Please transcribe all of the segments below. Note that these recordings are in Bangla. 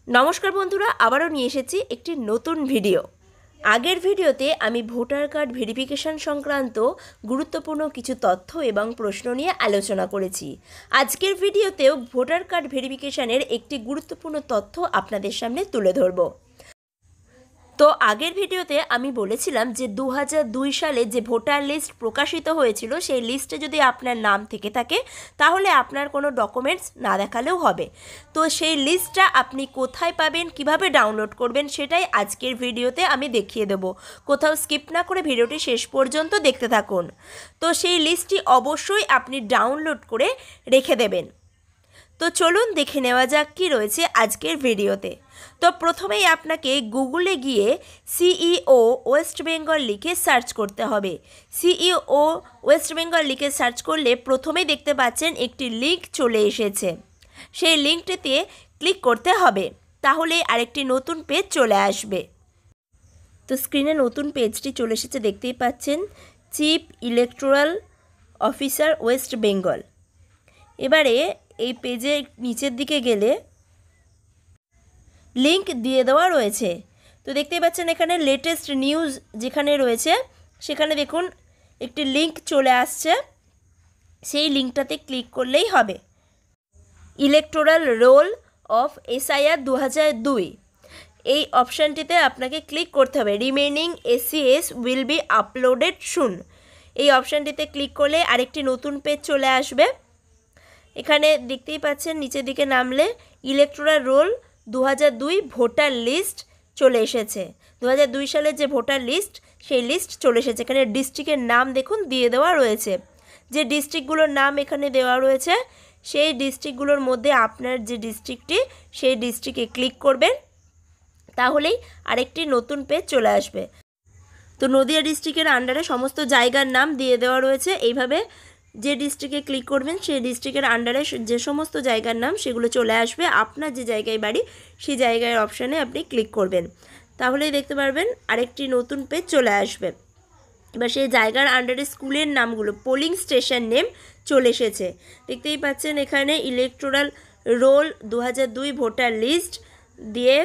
নমস্কার বন্ধুরা, আবারও নিয়ে এসেছি একটি নতুন ভিডিও। আগের ভিডিওতে আমি ভোটার কার্ড ভেরিফিকেশন সংক্রান্ত গুরুত্বপূর্ণ কিছু তথ্য এবং প্রশ্ন নিয়ে আলোচনা করেছি। আজকের ভিডিওতেও ভোটার কার্ড ভেরিফিকেশনের একটি গুরুত্বপূর্ণ তথ্য আপনাদের সামনে তুলে ধরব। তো আগের ভিডিওতে আমি বলেছিলাম যে 2002 সালে যে ভোটার লিস্ট প্রকাশিত হয়েছিল সেই লিস্টে যদি আপনার নাম থেকে থাকে তাহলে আপনার কোনো ডকুমেন্টস না দেখালেও হবে। তো সেই লিস্টটা আপনি কোথায় পাবেন, কিভাবে ডাউনলোড করবেন সেটাই আজকের ভিডিওতে আমি দেখিয়ে দেব। কোথাও স্কিপ না করে ভিডিওটি শেষ পর্যন্ত দেখতে থাকুন। তো সেই লিস্টটি অবশ্যই আপনি ডাউনলোড করে রেখে দেবেন। তো চলুন দেখে নেওয়া যাক কী রয়েছে আজকের ভিডিওতে। তো প্রথমেই আপনাকে গুগলে গিয়ে সিইও ওয়েস্ট বেঙ্গল লিখে সার্চ করতে হবে। সিইও ওয়েস্ট বেঙ্গল লিখে সার্চ করলে প্রথমেই দেখতে পাচ্ছেন একটি লিঙ্ক চলে এসেছে। সেই লিঙ্কটিতে ক্লিক করতে হবে, তাহলে আরেকটি নতুন পেজ চলে আসবে। তো স্ক্রিনে নতুন পেজটি চলে এসেছে, দেখতেই পাচ্ছেন chief electoral officer West Bengal. এবারে এই পেজে নিচের দিকে গেলে লিংক দিয়ে দেওয়া রয়েছে। তো দেখতেই পাচ্ছেন এখানে লেটেস্ট নিউজ যেখানে রয়েছে সেখানে দেখুন একটি লিংক চলে আসছে, সেই লিঙ্কটাতে ক্লিক করলেই হবে। ইলেকটোরাল রোল অফ এসআইআর 2002 এই অপশানটিতে আপনাকে ক্লিক করতে হবে। Remaining ACS will be uploaded soon এই অপশানটিতে ক্লিক করলে আরেকটি নতুন পেজ চলে আসবে। এখানে দেখতেই পাচ্ছেন নিচের দিকে নামলে ইলেকটোরাল রোল 2002 ভোটার লিস্ট চলে এসেছে। 2002 সালের যে ভোটার লিস্ট সেই লিস্ট চলে এসেছে। এখানে ডিস্ট্রিক্টের নাম দেখুন দিয়ে দেওয়া রয়েছে। যে ডিস্ট্রিক্টগুলোর নাম এখানে দেওয়া রয়েছে সেই ডিস্ট্রিক্টগুলোর মধ্যে আপনার যে ডিস্ট্রিক্টটি সেই ডিস্ট্রিক্টে ক্লিক করবেন, তাহলেই আরেকটি নতুন পেজ চলে আসবে। তো নদিয়া ডিস্ট্রিক্টের আন্ডারে সমস্ত জায়গার নাম দিয়ে দেওয়া রয়েছে। এইভাবে যে ডিস্ট্রিক্টে ক্লিক করবেন সেই ডিস্ট্রিক্টের আন্ডারে যে সমস্ত জায়গার নাম সেগুলো চলে আসবে। আপনার যে জায়গায় বাড়ি সেই জায়গার অপশানে আপনি ক্লিক করবেন, তাহলেই দেখতে পারবেন আরেকটি নতুন পেজ চলে আসবে। এবার সেই জায়গার আন্ডারে স্কুলের নামগুলো, পোলিং স্টেশন নেম চলে এসেছে। দেখতেই পাচ্ছেন এখানে ইলেকটোরাল রোল 2002 ভোটার লিস্ট দিয়ে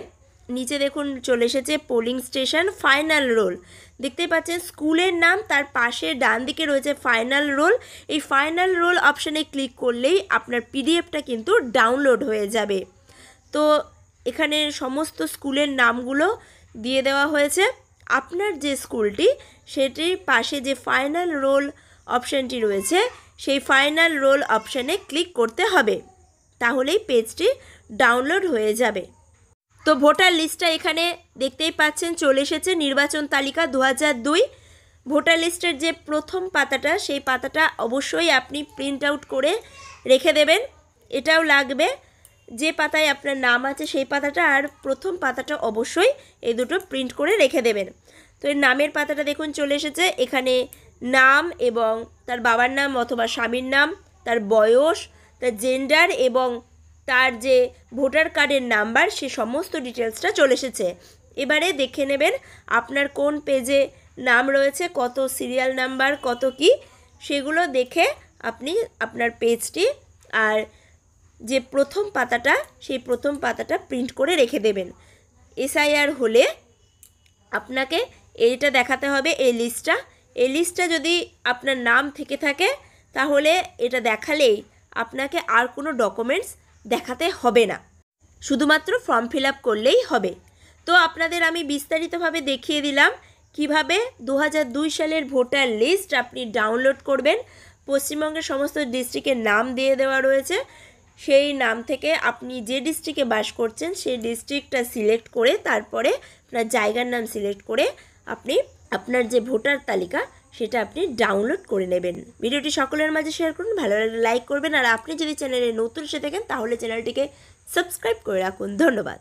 নিচে দেখুন চলে এসেছে পোলিং স্টেশন ফাইনাল রোল। দেখতেই পাচ্ছেন স্কুলের নাম, তার পাশে ডান দিকে রয়েছে ফাইনাল রোল। এই ফাইনাল রোল অপশানে ক্লিক করলেই আপনার পিডিএফটা কিন্তু ডাউনলোড হয়ে যাবে। তো এখানে সমস্ত স্কুলের নামগুলো দিয়ে দেওয়া হয়েছে। আপনার যে স্কুলটি সেটির পাশে যে ফাইনাল রোল অপশানটি রয়েছে সেই ফাইনাল রোল অপশানে ক্লিক করতে হবে, তাহলেই পেজটি ডাউনলোড হয়ে যাবে। তো ভোটার লিস্টটা এখানে দেখতেই পাচ্ছেন চলে এসেছে। নির্বাচন তালিকা 2002 ভোটার লিস্টের যে প্রথম পাতাটা সেই পাতাটা অবশ্যই আপনি প্রিন্ট আউট করে রেখে দেবেন। এটাও লাগবে, যে পাতায় আপনার নাম আছে সেই পাতাটা আর প্রথম পাতাটা অবশ্যই এই দুটো প্রিন্ট করে রেখে দেবেন। তো এই নামের পাতাটা দেখুন চলে এসেছে। এখানে নাম এবং তার বাবার নাম অথবা স্বামীর নাম, তার বয়স, তার জেন্ডার এবং তার যে ভোটার কার্ডের নাম্বার সে সমস্ত ডিটেলসটা চলে এসেছে। এবারে দেখে নেবেন আপনার কোন পেজে নাম রয়েছে, কত সিরিয়াল নাম্বার, কত কি, সেগুলো দেখে আপনি আপনার পেজটি আর যে প্রথম পাতাটা সেই প্রথম পাতাটা প্রিন্ট করে রেখে দেবেন। এসআইআর হলে আপনাকে এইটা দেখাতে হবে, এই লিস্টটা যদি আপনার নাম থেকে থাকে তাহলে এটা দেখালেই আপনাকে আর কোনো ডকুমেন্টস দেখাতে হবে না, শুধুমাত্র ফর্ম ফিল আপ করলেই হবে। তো আপনাদের আমি বিস্তারিতভাবে দেখিয়ে দিলাম কিভাবে 2002 সালের ভোটার লিস্ট আপনি ডাউনলোড করবেন। পশ্চিমবঙ্গের সমস্ত ডিস্ট্রিক্টের নাম দিয়ে দেওয়া রয়েছে, সেই নাম থেকে আপনি যে ডিস্ট্রিক্টে বাস করছেন সেই ডিস্ট্রিক্টটা সিলেক্ট করে তারপরে আপনার জায়গার নাম সিলেক্ট করে আপনি আপনার যে ভোটার তালিকা সেটা আপনি ডাউনলোড করে নেবেন। ভিডিওটি সকলের মাঝে শেয়ার করুন, ভালো লাগলে লাইক করবেন, আর আপনি যদি চ্যানেলে নতুন এসে থাকেন তাহলে চ্যানেলটিকে সাবস্ক্রাইব করে রাখুন। ধন্যবাদ।